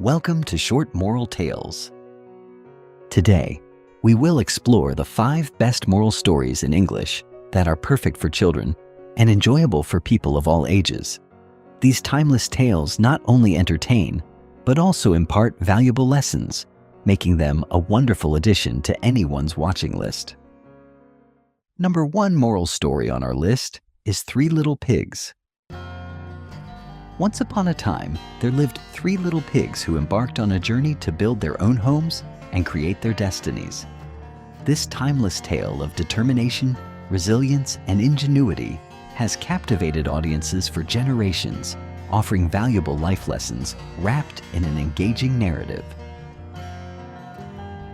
Welcome to Short Moral Tales. Today, we will explore the 5 best moral stories in English that are perfect for children and enjoyable for people of all ages. These timeless tales not only entertain, but also impart valuable lessons, making them a wonderful addition to anyone's watching list. Number 1 moral story on our list is 3 Little Pigs. Once upon a time, there lived 3 little pigs who embarked on a journey to build their own homes and create their destinies. This timeless tale of determination, resilience, and ingenuity has captivated audiences for generations, offering valuable life lessons wrapped in an engaging narrative.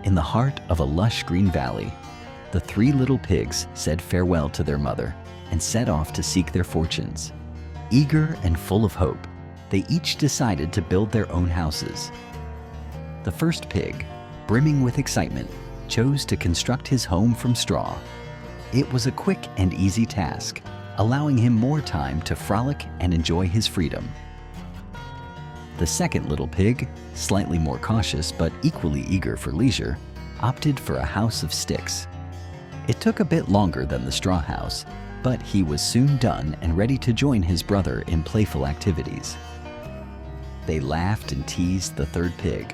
In the heart of a lush green valley, the 3 little pigs said farewell to their mother and set off to seek their fortunes. Eager and full of hope, they each decided to build their own houses. The first pig, brimming with excitement, chose to construct his home from straw. It was a quick and easy task, allowing him more time to frolic and enjoy his freedom. The second little pig, slightly more cautious but equally eager for leisure, opted for a house of sticks. It took a bit longer than the straw house, but he was soon done and ready to join his brother in playful activities. They laughed and teased the third pig,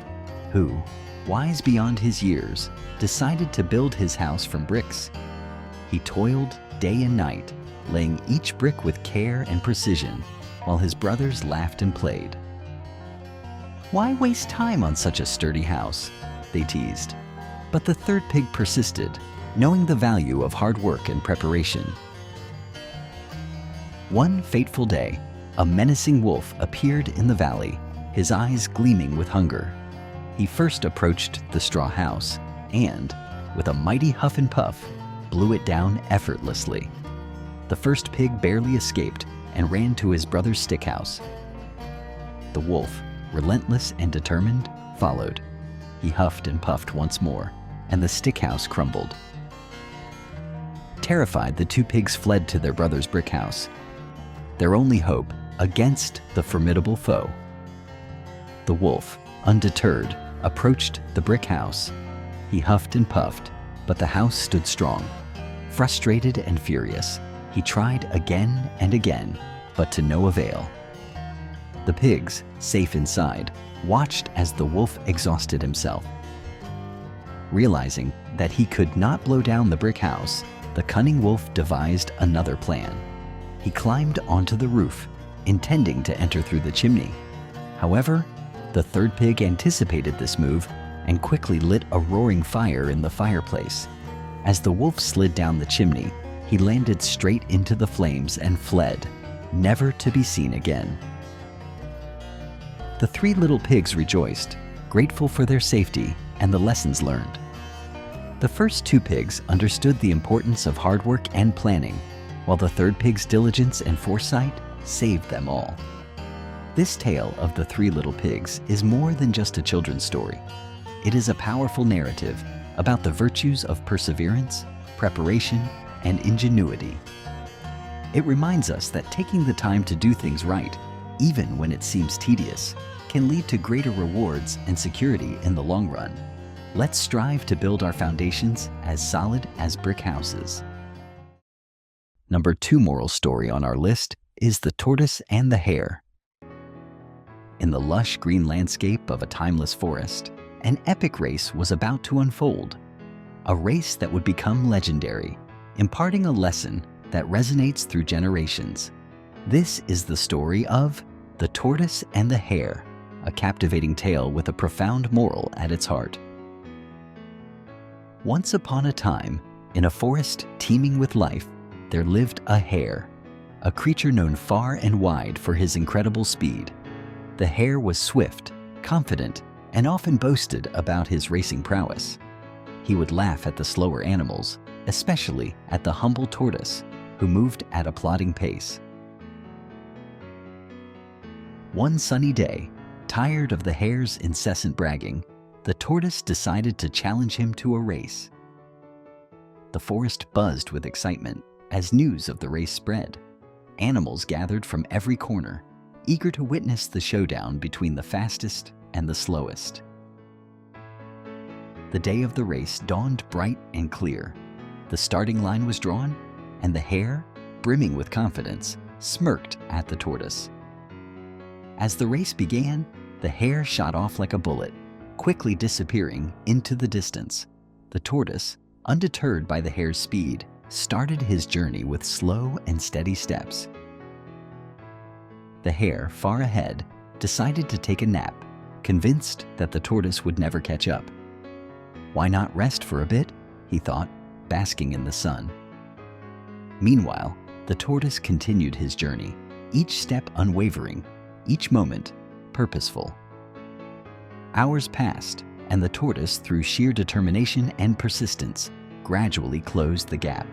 who, wise beyond his years, decided to build his house from bricks. He toiled day and night, laying each brick with care and precision, while his brothers laughed and played. "Why waste time on such a sturdy house?" they teased. But the third pig persisted, knowing the value of hard work and preparation. One fateful day, a menacing wolf appeared in the valley, his eyes gleaming with hunger. He first approached the straw house and, with a mighty huff and puff, blew it down effortlessly. The first pig barely escaped and ran to his brother's stick house. The wolf, relentless and determined, followed. He huffed and puffed once more, and the stick house crumbled. Terrified, the 2 pigs fled to their brother's brick house, their only hope against the formidable foe. The wolf, undeterred, approached the brick house. He huffed and puffed, but the house stood strong. Frustrated and furious, he tried again and again, but to no avail. The pigs, safe inside, watched as the wolf exhausted himself. Realizing that he could not blow down the brick house, the cunning wolf devised another plan. He climbed onto the roof, intending to enter through the chimney. However, the third pig anticipated this move and quickly lit a roaring fire in the fireplace. As the wolf slid down the chimney, he landed straight into the flames and fled, never to be seen again. The 3 little pigs rejoiced, grateful for their safety and the lessons learned. The first 2 pigs understood the importance of hard work and planning, while the third pig's diligence and foresight saved them all. This tale of the 3 little pigs is more than just a children's story. It is a powerful narrative about the virtues of perseverance, preparation, and ingenuity. It reminds us that taking the time to do things right, even when it seems tedious, can lead to greater rewards and security in the long run. Let's strive to build our foundations as solid as brick houses. Number 2 moral story on our list is The Tortoise and the Hare. In the lush green landscape of a timeless forest, an epic race was about to unfold. A race that would become legendary, imparting a lesson that resonates through generations. This is the story of The Tortoise and the Hare, a captivating tale with a profound moral at its heart. Once upon a time, in a forest teeming with life, there lived a hare, a creature known far and wide for his incredible speed. The hare was swift, confident, and often boasted about his racing prowess. He would laugh at the slower animals, especially at the humble tortoise, who moved at a plodding pace. One sunny day, tired of the hare's incessant bragging, the tortoise decided to challenge him to a race. The forest buzzed with excitement as news of the race spread. Animals gathered from every corner, eager to witness the showdown between the fastest and the slowest. The day of the race dawned bright and clear. The starting line was drawn, and the hare, brimming with confidence, smirked at the tortoise. As the race began, the hare shot off like a bullet, quickly disappearing into the distance. The tortoise, undeterred by the hare's speed, started his journey with slow and steady steps. The hare, far ahead, decided to take a nap, convinced that the tortoise would never catch up. Why not rest for a bit, he thought, basking in the sun. Meanwhile, the tortoise continued his journey, each step unwavering, each moment purposeful. Hours passed, and the tortoise, through sheer determination and persistence, gradually closed the gap.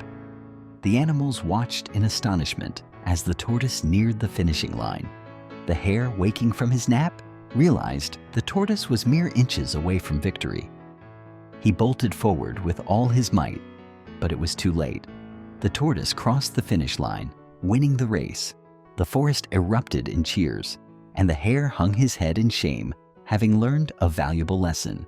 The animals watched in astonishment as the tortoise neared the finishing line. The hare, waking from his nap, realized the tortoise was mere inches away from victory. He bolted forward with all his might, but it was too late. The tortoise crossed the finish line, winning the race. The forest erupted in cheers, and the hare hung his head in shame, having learned a valuable lesson.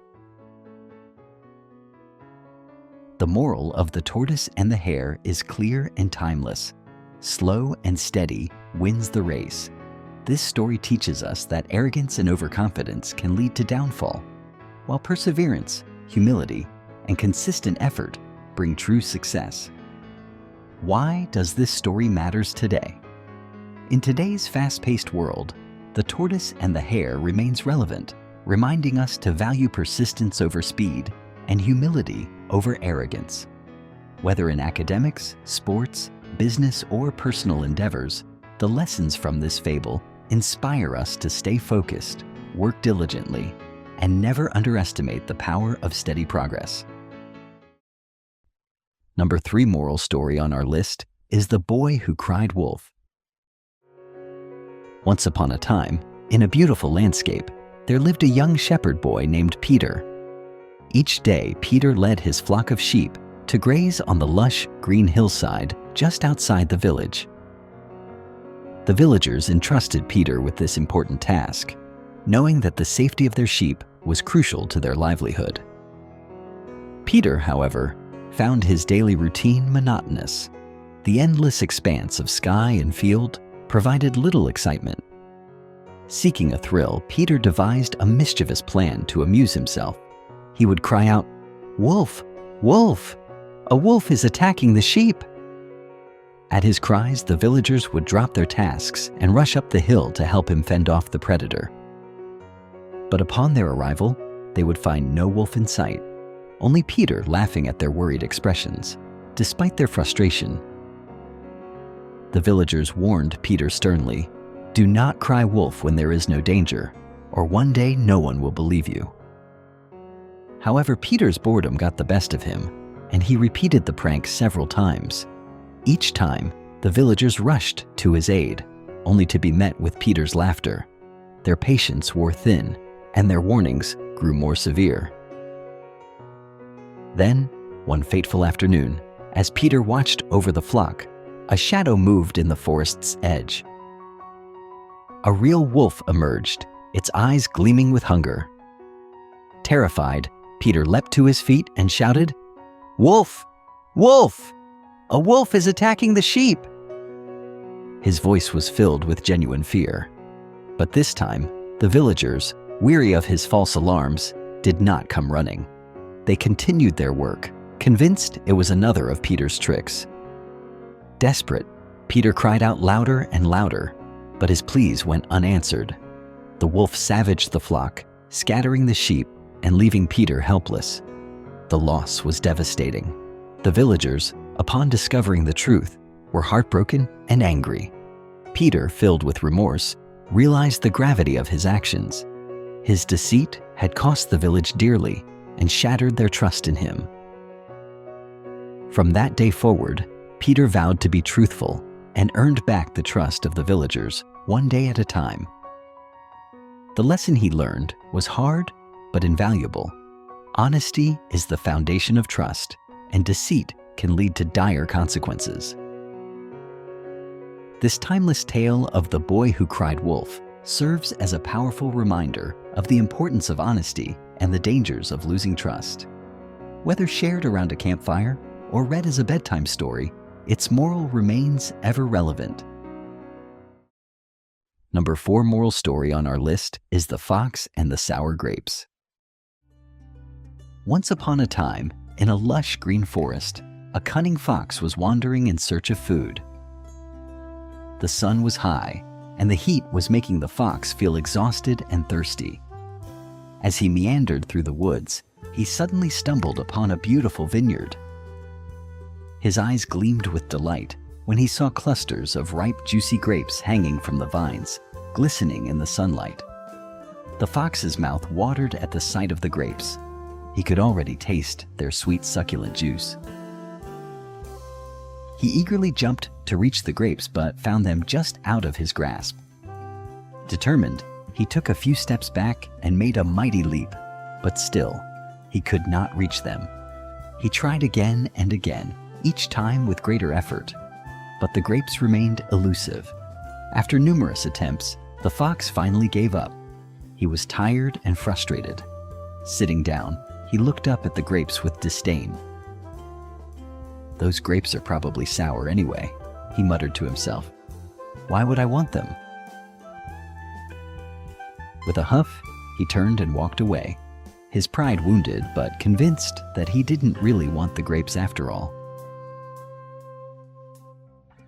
The moral of The Tortoise and the Hare is clear and timeless. Slow and steady wins the race. This story teaches us that arrogance and overconfidence can lead to downfall, while perseverance, humility, and consistent effort bring true success. Why does this story matter today? In today's fast-paced world, The Tortoise and the Hare remains relevant, reminding us to value persistence over speed and humility over arrogance. Whether in academics, sports, business, or personal endeavors, the lessons from this fable inspire us to stay focused, work diligently, and never underestimate the power of steady progress. Number 3 moral story on our list is The Boy Who Cried Wolf. Once upon a time, in a beautiful landscape, there lived a young shepherd boy named Peter. Each day, Peter led his flock of sheep to graze on the lush, green hillside just outside the village. The villagers entrusted Peter with this important task, knowing that the safety of their sheep was crucial to their livelihood. Peter, however, found his daily routine monotonous. The endless expanse of sky and field provided little excitement. Seeking a thrill, Peter devised a mischievous plan to amuse himself. He would cry out, "Wolf! Wolf! A wolf is attacking the sheep!" At his cries, the villagers would drop their tasks and rush up the hill to help him fend off the predator. But upon their arrival, they would find no wolf in sight, only Peter laughing at their worried expressions, despite their frustration. The villagers warned Peter sternly, "Do not cry wolf when there is no danger, or one day no one will believe you." However, Peter's boredom got the best of him, and he repeated the prank several times. Each time, the villagers rushed to his aid, only to be met with Peter's laughter. Their patience wore thin, and their warnings grew more severe. Then, one fateful afternoon, as Peter watched over the flock, a shadow moved in the forest's edge. A real wolf emerged, its eyes gleaming with hunger. Terrified, Peter leapt to his feet and shouted, "Wolf! Wolf! A wolf is attacking the sheep!" His voice was filled with genuine fear. But this time, the villagers, weary of his false alarms, did not come running. They continued their work, convinced it was another of Peter's tricks. Desperate, Peter cried out louder and louder, but his pleas went unanswered. The wolf savaged the flock, scattering the sheep and leaving Peter helpless. The loss was devastating. The villagers, upon discovering the truth, were heartbroken and angry. Peter, filled with remorse, realized the gravity of his actions. His deceit had cost the village dearly and shattered their trust in him. From that day forward, Peter vowed to be truthful and earned back the trust of the villagers one day at a time. The lesson he learned was hard but invaluable. Honesty is the foundation of trust, and deceit can lead to dire consequences. This timeless tale of The Boy Who Cried Wolf serves as a powerful reminder of the importance of honesty and the dangers of losing trust. Whether shared around a campfire or read as a bedtime story, its moral remains ever relevant. Number 4 moral story on our list is The Fox and the Sour Grapes. Once upon a time, in a lush green forest, a cunning fox was wandering in search of food. The sun was high, and the heat was making the fox feel exhausted and thirsty. As he meandered through the woods, he suddenly stumbled upon a beautiful vineyard. His eyes gleamed with delight when he saw clusters of ripe, juicy grapes hanging from the vines, glistening in the sunlight. The fox's mouth watered at the sight of the grapes. He could already taste their sweet, succulent juice. He eagerly jumped to reach the grapes, but found them just out of his grasp. Determined, he took a few steps back and made a mighty leap, but still, he could not reach them. He tried again and again, each time with greater effort, but the grapes remained elusive. After numerous attempts, the fox finally gave up. He was tired and frustrated. Sitting down, he looked up at the grapes with disdain. "Those grapes are probably sour anyway," he muttered to himself. "Why would I want them?" With a huff, he turned and walked away, his pride wounded but convinced that he didn't really want the grapes after all.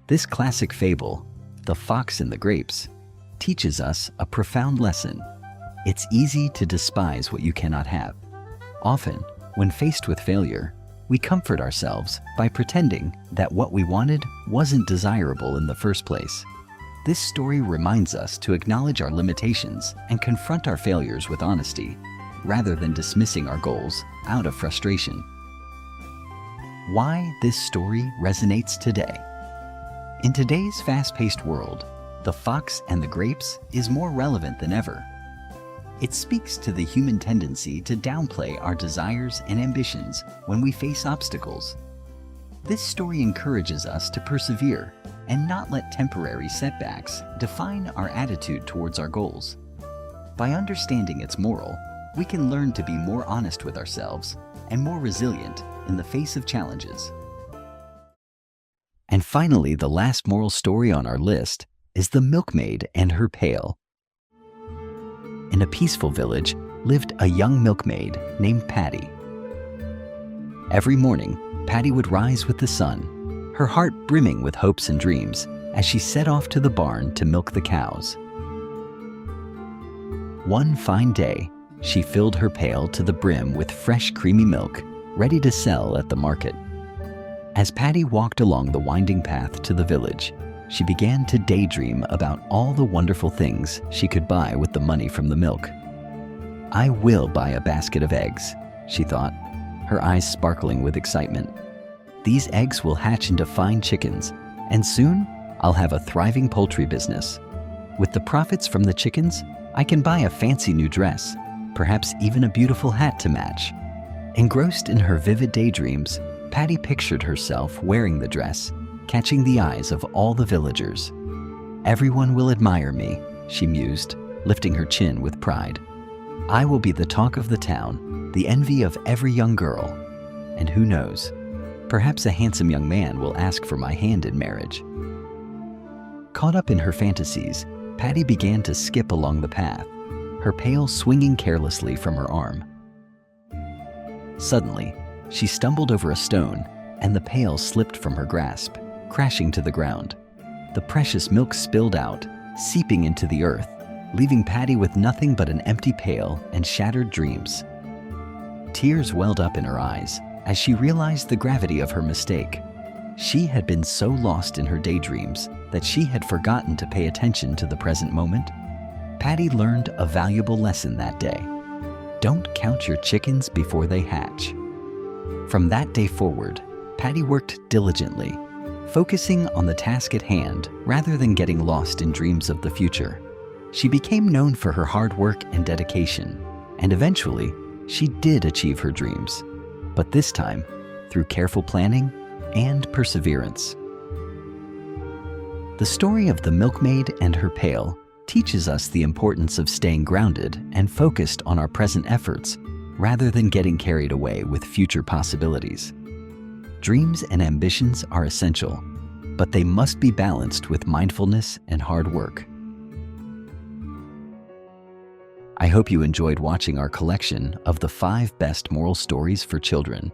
This classic fable, The Fox and the Grapes, teaches us a profound lesson. It's easy to despise what you cannot have. Often, when faced with failure, we comfort ourselves by pretending that what we wanted wasn't desirable in the first place. This story reminds us to acknowledge our limitations and confront our failures with honesty, rather than dismissing our goals out of frustration. Why this story resonates today. In today's fast-paced world, The Fox and the Grapes is more relevant than ever. It speaks to the human tendency to downplay our desires and ambitions when we face obstacles. This story encourages us to persevere and not let temporary setbacks define our attitude towards our goals. By understanding its moral, we can learn to be more honest with ourselves and more resilient in the face of challenges. And finally, the last moral story on our list is The Milkmaid and Her Pail. In a peaceful village lived a young milkmaid named Patty. Every morning, Patty would rise with the sun, her heart brimming with hopes and dreams as she set off to the barn to milk the cows. One fine day, she filled her pail to the brim with fresh, creamy milk, ready to sell at the market. As Patty walked along the winding path to the village, she began to daydream about all the wonderful things she could buy with the money from the milk. "I will buy a basket of eggs," she thought, her eyes sparkling with excitement. "These eggs will hatch into fine chickens, and soon I'll have a thriving poultry business. With the profits from the chickens, I can buy a fancy new dress, perhaps even a beautiful hat to match." Engrossed in her vivid daydreams, Patty pictured herself wearing the dress, catching the eyes of all the villagers. "Everyone will admire me," she mused, lifting her chin with pride. "I will be the talk of the town, the envy of every young girl. And who knows, perhaps a handsome young man will ask for my hand in marriage." Caught up in her fantasies, Patty began to skip along the path, her pail swinging carelessly from her arm. Suddenly, she stumbled over a stone, and the pail slipped from her grasp, crashing to the ground. The precious milk spilled out, seeping into the earth, leaving Patty with nothing but an empty pail and shattered dreams. Tears welled up in her eyes as she realized the gravity of her mistake. She had been so lost in her daydreams that she had forgotten to pay attention to the present moment. Patty learned a valuable lesson that day. Don't count your chickens before they hatch. From that day forward, Patty worked diligently, focusing on the task at hand rather than getting lost in dreams of the future. She became known for her hard work and dedication, and eventually, she did achieve her dreams, but this time through careful planning and perseverance. The story of the Milkmaid and Her Pail teaches us the importance of staying grounded and focused on our present efforts rather than getting carried away with future possibilities. Dreams and ambitions are essential, but they must be balanced with mindfulness and hard work. I hope you enjoyed watching our collection of the 5 best moral stories for children.